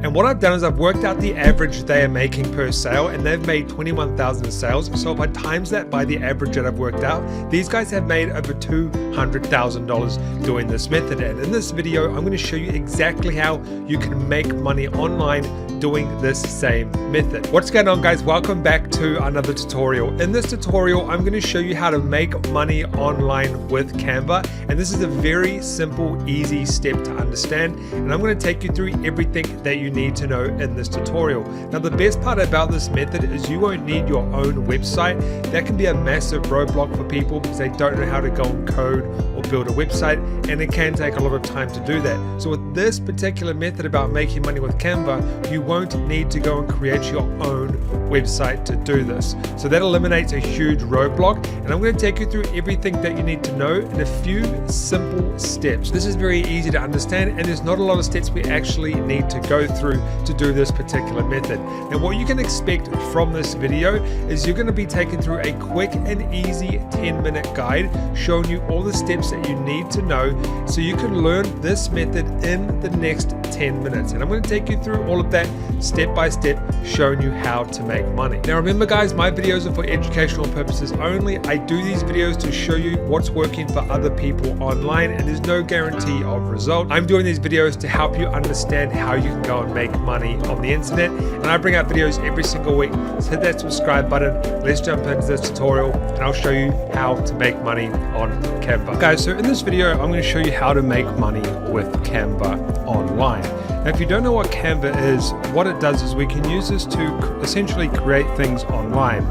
And what I've done is I've worked out the average they are making per sale, and they've made 21,000 sales. So if I times that by the average that I've worked out, these guys have made over $200,000 doing this method. And in this video, I'm going to show you exactly how you can make money online doing this same method. What's going on, guys? Welcome back to another tutorial. In this tutorial, I'm going to show you how to make money online with Canva. And this is a very simple, easy step to understand. And I'm going to take you through everything that you need to know in this tutorial. Now, the best part about this method is you won't need your own website. That can be a massive roadblock for people because they don't know how to go and code or build a website, and it can take a lot of time to do that. So with this particular method about making money with Canva, you won't need to go and create your own website to do this. So that eliminates a huge roadblock, and I'm going to take you through everything that you need to know in a few simple steps. This is very easy to understand, and there's not a lot of steps we actually need to go through to do this particular method. Now, what you can expect from this video is you're going to be taken through a quick and easy 10-minute guide showing you all the steps that you need to know so you can learn this method in the next 10 minutes. And I'm going to take you through all of that step by step, showing you how to make money. Now remember, guys, my videos are for educational purposes only. I do these videos to show you what's working for other people online, and there's no guarantee of result. I'm doing these videos to help you understand how you can go and make money on the internet, and I bring out videos every single week. So hit that subscribe button. Let's jump into this tutorial and I'll show you how to make money on Canva. Guys, so in this video, I'm going to show you how to make money with Canva online. Now, if you don't know what Canva is, what it does is we can use this to essentially create things online.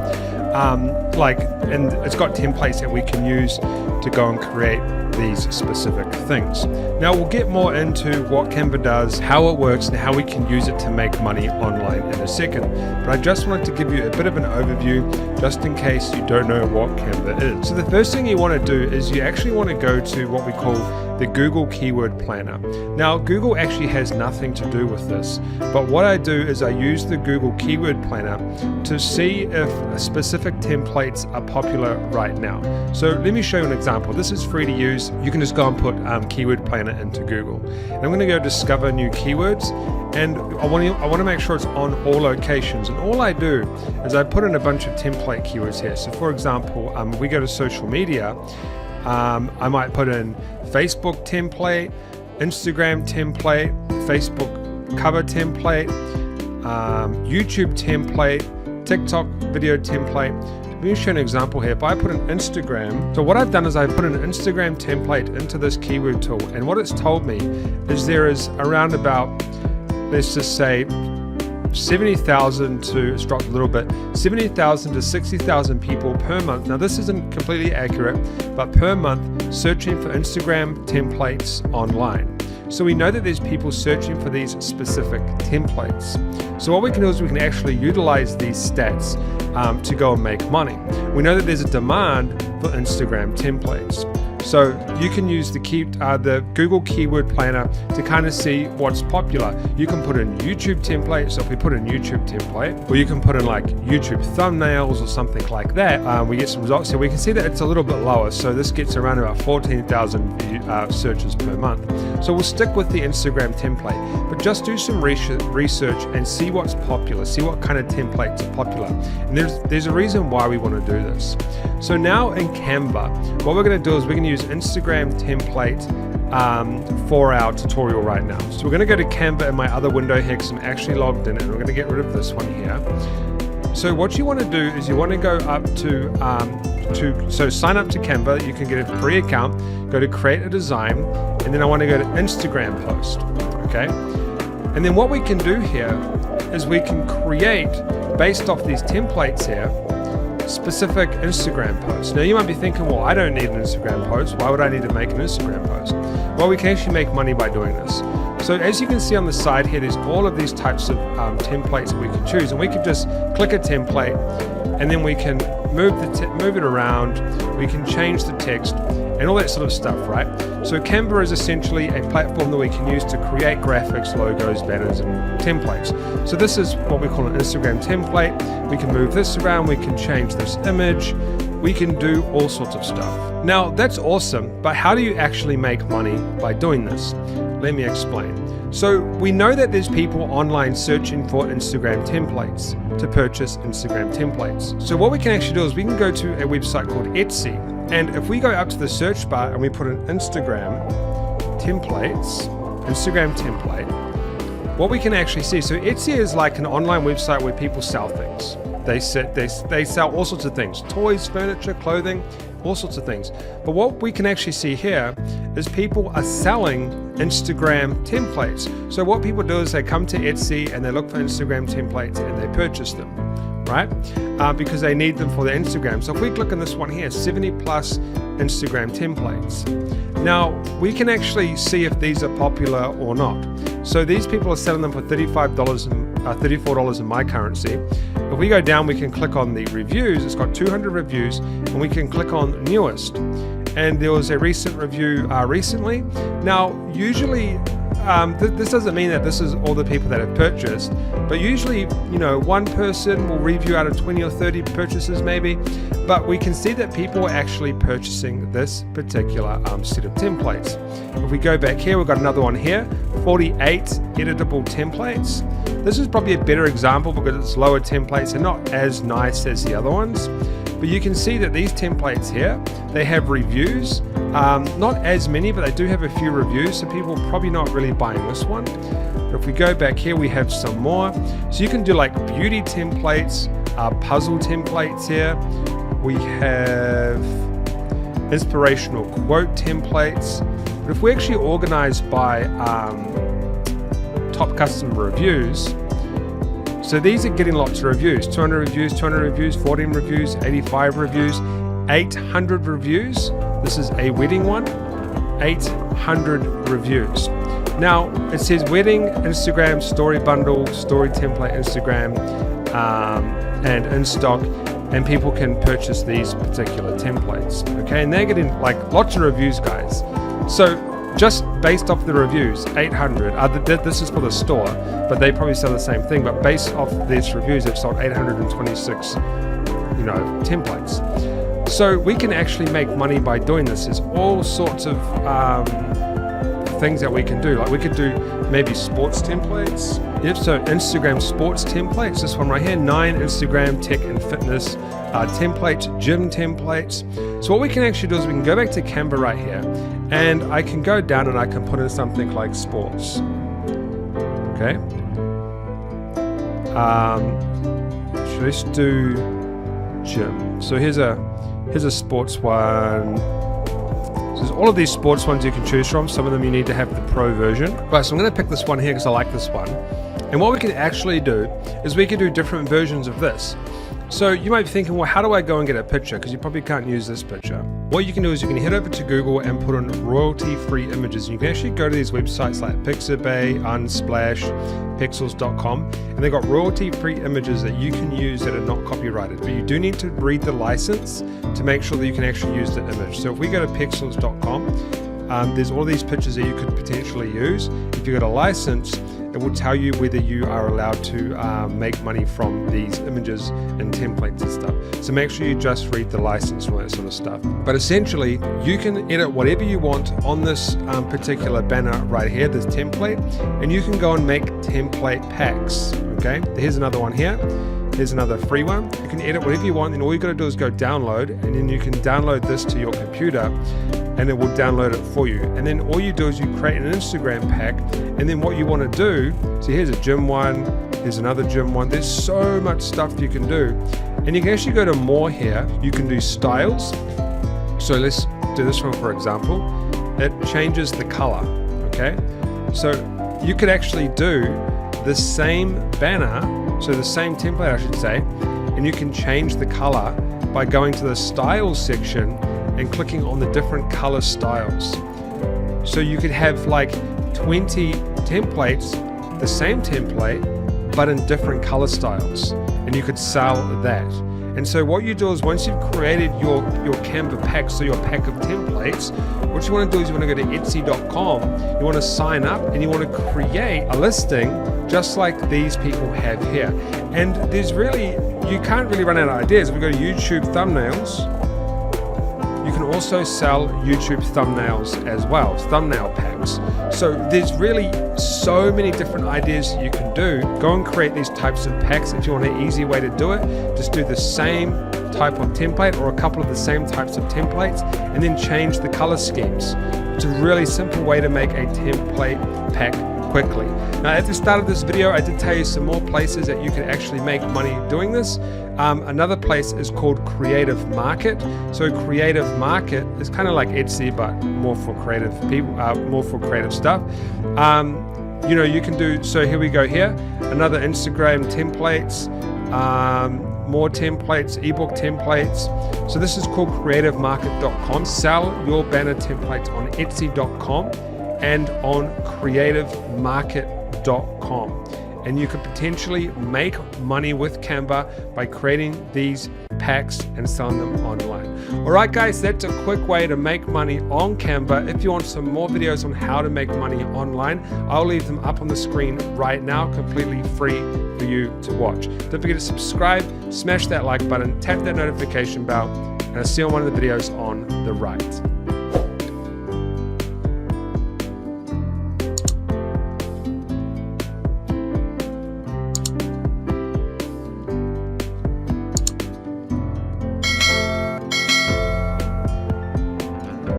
And it's got templates that we can use to go and create these specific things. Now we'll get more into what Canva does, how it works, and how we can use it to make money online in a second. But I just wanted to give you a bit of an overview just in case you don't know what Canva is. So the first thing you want to do is you actually want to go to what we call the Google Keyword Planner. Now, Google actually has nothing to do with this, but what I do is I use the Google Keyword Planner to see if specific templates are popular right now. So let me show you an example. This is free to use. You can just go and put Keyword Planner into Google. And I'm going to go discover new keywords, and I want to make sure it's on all locations. And all I do is I put in a bunch of template keywords here. So for example, we go to social media. I might put in Facebook template, Instagram template, Facebook cover template, YouTube template, TikTok video template. Let me show you an example here. If I put an Instagram, so what I've done is I put an Instagram template into this keyword tool, and what it's told me is there is around about, let's just say, 70,000 to, it's dropped a little bit, 70,000 to 60,000 people per month. Now this isn't completely accurate, but per month searching for Instagram templates online. So we know that there's people searching for these specific templates. So what we can do is we can actually utilize these stats to go and make money. We know that there's a demand for Instagram templates. So you can use the Google Keyword Planner to kind of see what's popular. You can put in YouTube templates. So if we put in YouTube template, or you can put in like YouTube thumbnails or something like that, we get some results. So we can see that it's a little bit lower. So this gets around about 14,000 searches per month. So we'll stick with the Instagram template, but just do some research and see what's popular, see what kind of templates are popular. And there's a reason why we want to do this. So now in Canva, what we're going to do is we're going to use Instagram template for our tutorial right now. So we're going to go to Canva in my other window here because I'm actually logged in, and we're going to get rid of this one here. So what you want to do is you want to go up so sign up to Canva. You can get a free account, go to create a design, and then I want to go to Instagram post, okay? And then what we can do here is we can create, based off these templates here, specific Instagram posts. Now you might be thinking, well, I don't need an Instagram post. Why would I need to make an Instagram post? Well, we can actually make money by doing this. So as you can see on the side here, there's all of these types of templates that we can choose, and we can just click a template, and then we can move it around. We can change the text and all that sort of stuff, right? So Canva is essentially a platform that we can use to create graphics, logos, banners, and templates. So this is what we call an Instagram template. We can move this around, we can change this image, we can do all sorts of stuff. Now that's awesome, but how do you actually make money by doing this? Let me explain. So we know that there's people online searching for Instagram templates to purchase Instagram templates. So what we can actually do is we can go to a website called Etsy, and if we go up to the search bar and we put in Instagram template, what we can actually see, so Etsy is like an online website where people sell things. They sell all sorts of things, toys, furniture, clothing, all sorts of things. But what we can actually see here is people are selling Instagram templates. So what people do is they come to Etsy and they look for Instagram templates and they purchase them, right? Because they need them for their Instagram. So if we click on this one here, 70 plus Instagram templates. Now we can actually see if these are popular or not. So these people are selling them for $34 in my currency. If we go down, we can click on the reviews. It's got 200 reviews, and we can click on newest. And there was a recent review recently. Now, usually, this doesn't mean that this is all the people that have purchased, but usually, one person will review out of 20 or 30 purchases maybe. But we can see that people are actually purchasing this particular set of templates. If we go back here, we've got another one here, 48 editable templates. This is probably a better example because it's lower templates and not as nice as the other ones. But you can see that these templates here, they have reviews. Not as many, but they do have a few reviews, so people are probably not really buying this one. But if we go back here, we have some more. So you can do like beauty templates, puzzle templates here. We have inspirational quote templates. But if we actually organize by top customer reviews, so these are getting lots of reviews, 200 reviews, 200 reviews, 14 reviews, 85 reviews, 800 reviews. This is a wedding one, 800 reviews. Now it says wedding, Instagram, story bundle, story template, Instagram, and in stock, and people can purchase these particular templates. Okay, and they're getting like lots of reviews, guys. So just based off the reviews, 800. This is for the store, but they probably sell the same thing. But based off these reviews, they've sold 826, templates. So we can actually make money by doing this. There's all sorts of things that we can do. Like we could do maybe sports templates. Yep, so Instagram sports templates. This one right here, 9 Instagram tech and fitness templates, gym templates. So what we can actually do is we can go back to Canva right here, and I can go down and I can put in something like sports. Okay. Let's do gym. So here's a sports one. So there's all of these sports ones you can choose from. Some of them you need to have the pro version. Right, so I'm going to pick this one here because I like this one. And what we can actually do is we can do different versions of this. So you might be thinking, well, how do I go and get a picture? Because you probably can't use this picture. What you can do is you can head over to Google and put in royalty-free images. And you can actually go to these websites like Pixabay, Unsplash, Pixels.com, and they've got royalty-free images that you can use that are not copyrighted. But you do need to read the license to make sure that you can actually use the image. So if we go to Pixels.com, there's all these pictures that you could potentially use. If you've got a license, it will tell you whether you are allowed to make money from these images and templates and stuff. So make sure you just read the license and all that sort of stuff. But essentially, you can edit whatever you want on this particular banner right here, this template, and you can go and make template packs. Okay, here's another one here. Here's another free one. You can edit whatever you want, and all you got to do is go download, and then you can download this to your computer, and it will download it for you. And then all you do is you create an Instagram pack, and then what you want to do, so here's a gym one, here's another gym one. There's so much stuff you can do. And you can actually go to more here. You can do styles. So let's do this one, for example. It changes the color, okay? So you could actually do the same banner, so the same template, I should say, and you can change the color by going to the styles section and clicking on the different color styles. So you could have like 20 templates, the same template, but in different color styles, and you could sell that. And so what you do is once you've created your Canva pack, so your pack of templates, what you want to do is you want to go to Etsy.com, you want to sign up, and you want to create a listing just like these people have here. And there's really, you can't really run out of ideas. If we go to YouTube thumbnails, also sell YouTube thumbnails as well, thumbnail packs. So there's really so many different ideas you can do. Go and create these types of packs. If you want an easy way to do it, just do the same type of template or a couple of the same types of templates and then change the color schemes. It's a really simple way to make a template pack quickly. Now at the start of this video, I did tell you some more places that you can actually make money doing this. Another place is called Creative Market. So Creative Market is kind of like Etsy, but more for creative people, more for creative stuff. You know, you can do, so here we go here, another Instagram templates, more templates, ebook templates. So this is called creativemarket.com. Sell your banner templates on Etsy.com and on creativemarket.com. And you could potentially make money with Canva by creating these packs and selling them online. All right, guys, that's a quick way to make money on Canva. If you want some more videos on how to make money online, I'll leave them up on the screen right now, completely free for you to watch. Don't forget to subscribe, smash that like button, tap that notification bell, and I'll see you on one of the videos on the right.